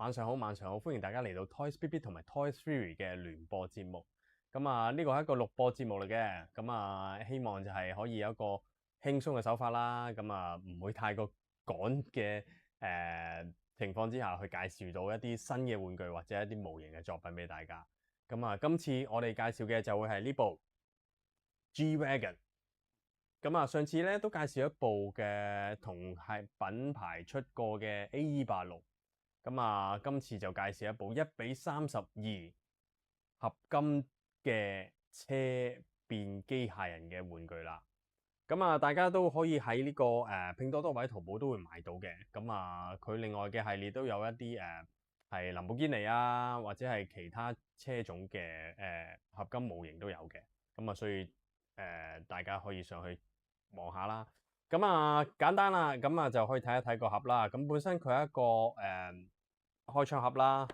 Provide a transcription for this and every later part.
晚上好，晚上好，歡迎大家嚟到 Toys BB 同埋 Toys Theory 嘅聯播節目。咁啊，呢個係一個錄播節目嚟嘅。咁啊，希望就係可以有一個輕鬆嘅手法啦。咁啊，唔會太過趕嘅情況之下去介紹到一啲新嘅玩具或者一啲模型嘅作品俾大家。咁啊，今次我哋介紹嘅就會係呢部 G-Wagon。咁啊，上次咧都介紹一部嘅同係品牌出過嘅 AE86。咁啊，今次就介紹一部1:32合金嘅車變機械人嘅玩具啦。咁啊，大家都可以喺呢個拼多多或者淘寶都會買到嘅。咁啊，佢另外嘅系列都有一啲係林寶堅尼啊，或者係其他車種嘅合金模型都有嘅。咁啊，所以大家可以上去望下啦。咁啊，簡單啦，咁啊就可以睇一睇個盒啦。咁本身佢係一個開窗盒啦，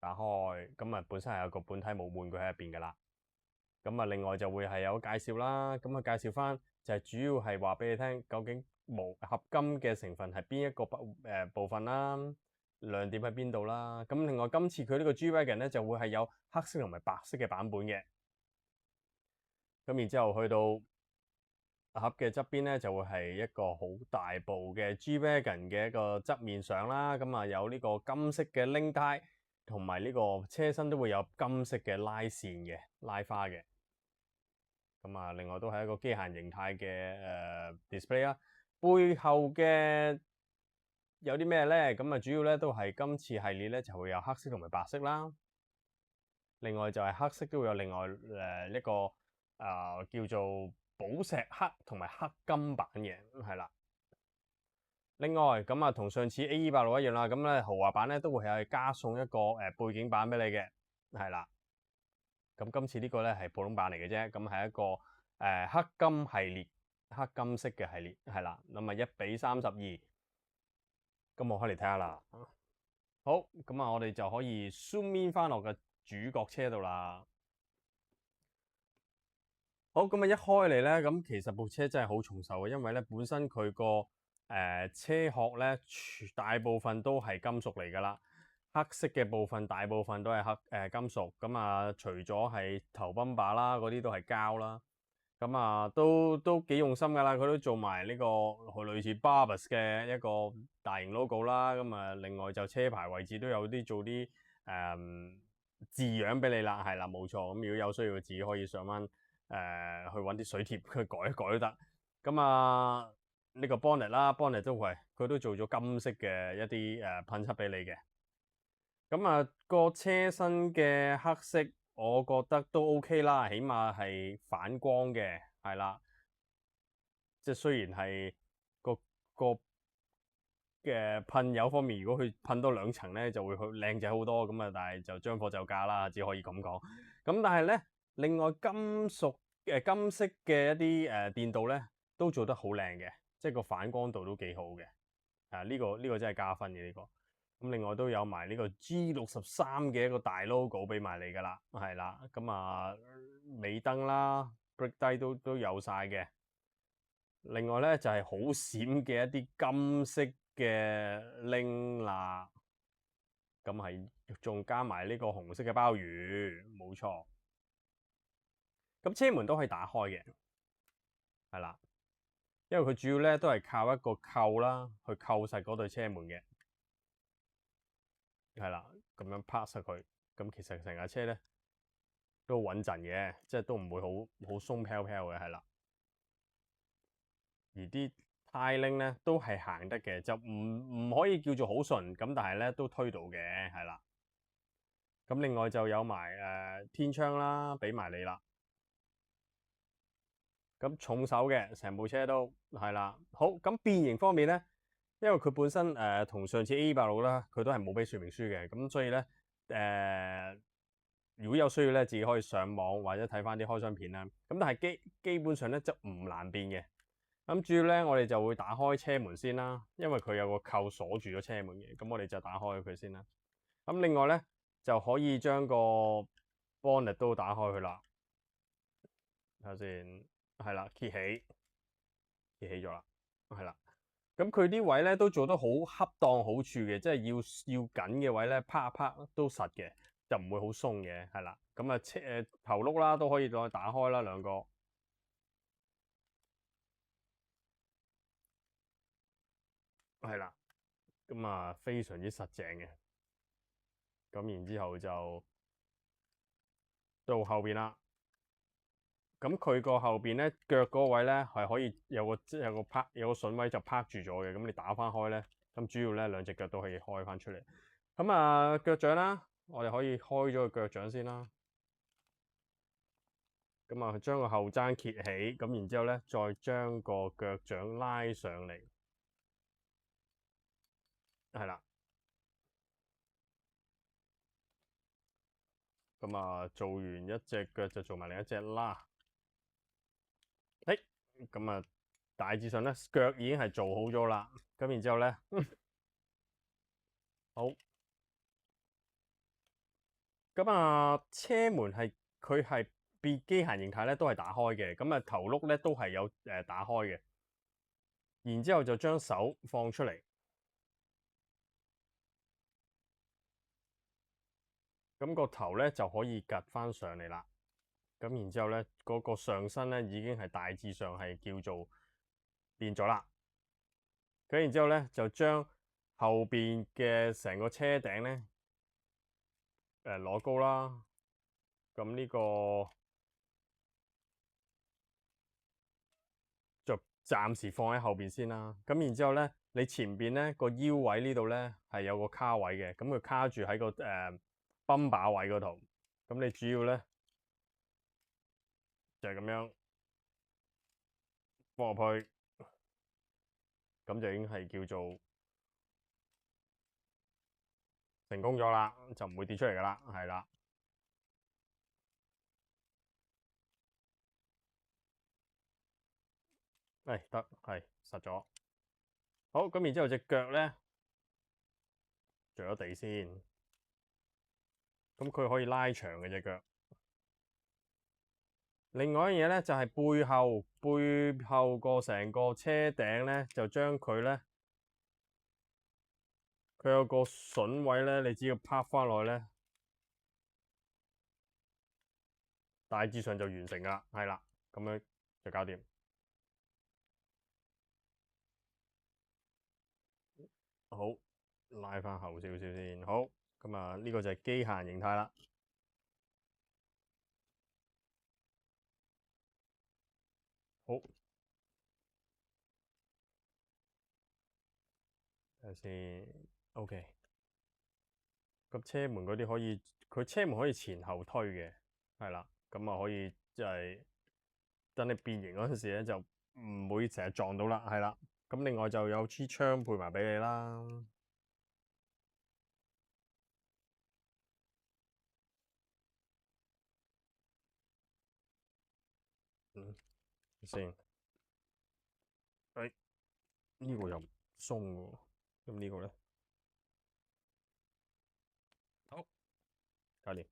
打開，咁啊本身係有個本體冇玩具喺入邊噶啦。咁啊，另外就會係有介紹啦。咁啊，介紹翻就係主要係話俾你聽，究竟合金嘅成分係邊一個部分啦，亮點喺邊度啦。咁另外今次佢呢個 G-Wagon 咧就會係有黑色同埋白色嘅版本嘅。咁然之後去到盒嘅側邊咧就會係一個好大部嘅 G-Wagon 嘅一個側面相啦。咁啊有呢個金色嘅領帶，同埋呢個車身都會有金色嘅拉線嘅拉花嘅。咁啊，另外都係一個機械形態嘅display 啦。背後嘅有啲咩咧？咁啊主要咧都係今次系列咧就會有黑色同埋白色啦。另外就係黑色都會有另外一個叫做寶石黑同埋黑金版嘅，係啦。另外咁啊，同上次 AE86一樣啦，咁咧豪華版咧都會係加送一個背景板俾你嘅，係啦。咁今次呢個咧係普通版嚟嘅啫，咁係一個黑金系列，黑金色嘅系列，係啦。咁啊1:32，咁我開嚟睇下啦。好，咁啊我哋就可以 zoom in 翻落個主角車度啦。好，咁啊一開嚟咧，咁其實部車真係好重手嘅，因為咧本身佢個車殼咧大部分都係金屬嚟噶啦，黑色嘅部分大部分都係金屬，咁啊除咗係頭泵把啦，嗰啲都係膠啦，咁啊都幾用心噶啦，佢都做埋呢個類似 Barbus 嘅一個大型 logo 啦，咁啊另外就車牌位置都有啲做啲字樣俾你啦，係啦冇錯，咁如果有需要自己可以上翻去揾啲水貼去改一改都得。咁啊呢個 bonnet 啦 ，bonnet 都係佢都做咗金色嘅一啲噴漆俾你嘅。咁啊個車身嘅黑色，我覺得都 OK 啦，起碼係反光嘅，係啦。即係雖然係個嘅噴油方面，如果佢噴多2層咧，就會靚仔好多咁啊！但係就將貨就價啦，只可以咁講。咁但係咧，另外金色嘅一啲電鍍咧，都做得好靚嘅，即係個反光度都幾好嘅。呢個真係加分嘅呢個。咁另外都有埋呢個 G63嘅一個大 logo 俾埋你噶啦，係啦。咁啊尾燈啦、brake 低都有晒嘅。另外咧就係好閃嘅一啲金色嘅鈴啦，咁係仲加埋呢個紅色嘅鮑魚，冇錯。咁車門都可以打開嘅，係啦，因為佢主要咧都係靠一個扣啦，去扣實嗰對車門嘅，係啦，咁樣拍實佢，咁其實成架車咧都穩陣嘅，即係都唔會好鬆飄飄嘅，係啦。而啲呔鈴咧都係行得嘅，就唔可以叫做好順咁，但係咧都推到嘅，係啦。咁另外就有埋天窗啦，俾埋你啦。咁重手嘅，成部車都係啦。好，咁變形方面咧，因為佢本身同上次 AE86啦，佢都係冇俾說明書嘅，咁所以咧如果有需要咧，自己可以上網或者睇翻啲開箱片啦。咁但係基本上咧就唔難變嘅。咁主要咧，我哋就會打開車門先啦，因為佢有個扣鎖住咗車門嘅，咁我哋就打開佢先啦。咁另外咧就可以將個 bonnet 都打開佢啦。睇下先，係啦，揭起咗啦，係啦。咁佢啲位咧都做得好恰當好處嘅，即係要緊嘅位咧，啪一啪都實嘅，就唔會好鬆嘅，係啦。咁啊頭轆啦都可以再打開啦兩個，係啦。咁啊非常之實淨嘅。咁然之後就到後邊啦。咁佢個後邊咧腳嗰位咧係可以有個筍位就拍住咗嘅，咁你打翻開咧，咁主要咧兩隻腳都可以開翻出嚟。咁啊腳掌啦，我哋可以開咗個腳掌先啦。咁啊將個後踭揭起，咁然之後咧再將個腳掌拉上嚟，係啦。咁啊做完一隻腳就做埋另一隻啦。咁啊大致上咧腳已經係做好咗啦。咁然之後咧，好。咁啊，車門佢係變機械形態咧，都係打開嘅。咁啊，頭轆咧都係有打開嘅。然之後就將手放出嚟，咁個頭咧就可以趌翻上嚟啦。咁然之後咧，嗰個上身咧已經係大致上係叫做變咗啦。咁然之後咧就將後邊嘅成個車頂咧攞高啦。咁呢個就暫時放喺後邊先啦。咁然之後咧，你前邊咧個腰位呢度咧係有個卡位嘅，咁佢卡住喺個泵把位嗰度。咁你主要咧就係咁樣放入去，咁就已經係叫做成功咗啦，就唔會跌出嚟噶啦，係啦。得係實咗。好，咁然之後隻腳咧着咗地先，咁佢可以拉長嘅隻腳。另外一樣嘢咧就係背後個成個車頂咧，就將佢咧，佢有個筍位咧，你只要拍翻落去咧，大致上就完成噶啦，係啦，咁樣就搞掂。好，拉翻後少少先。好，咁啊呢個就係機械形態啦。好，睇下先。OK。咁車門嗰啲可以，佢車門可以前後推嘅，係啦，咁啊可以即係等你變形嗰陣時咧就唔會成日撞到啦，係啦。咁另外就有支槍配埋俾你啦。先，呢個又鬆喎，咁呢個咧，好，搞掂。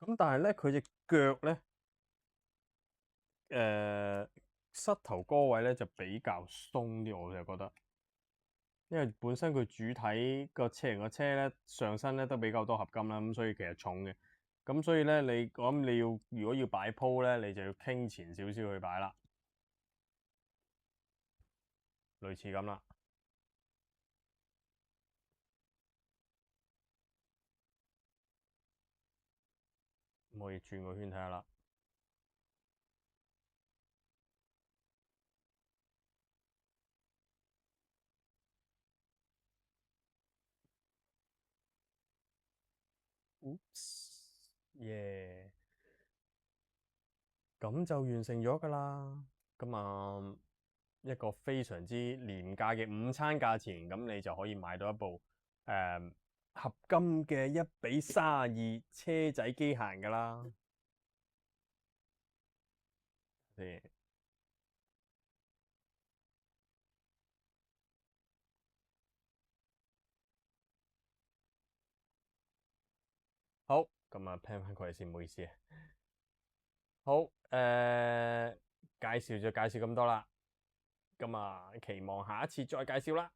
咁但係咧，佢隻腳咧，膝頭哥位咧就比較鬆啲，我就覺得，因為本身佢主體個車型個車咧上身咧都比較多合金啦，咁所以其實重嘅，咁所以咧我諗你如果要擺鋪咧，你就要傾前少少去擺啦，類似咁啦，咁可以轉個圈睇下啦。Oops，耶！咁就完成咗㗎啦。咁啊，一個非常之廉價嘅午餐價錢，咁你就可以買到一部合金嘅1:32車仔機械㗎啦。好，咁啊 plan 翻過嚟先，唔好意思啊。好，介紹就介紹咁多啦。咁啊，期望下一次再介紹啦。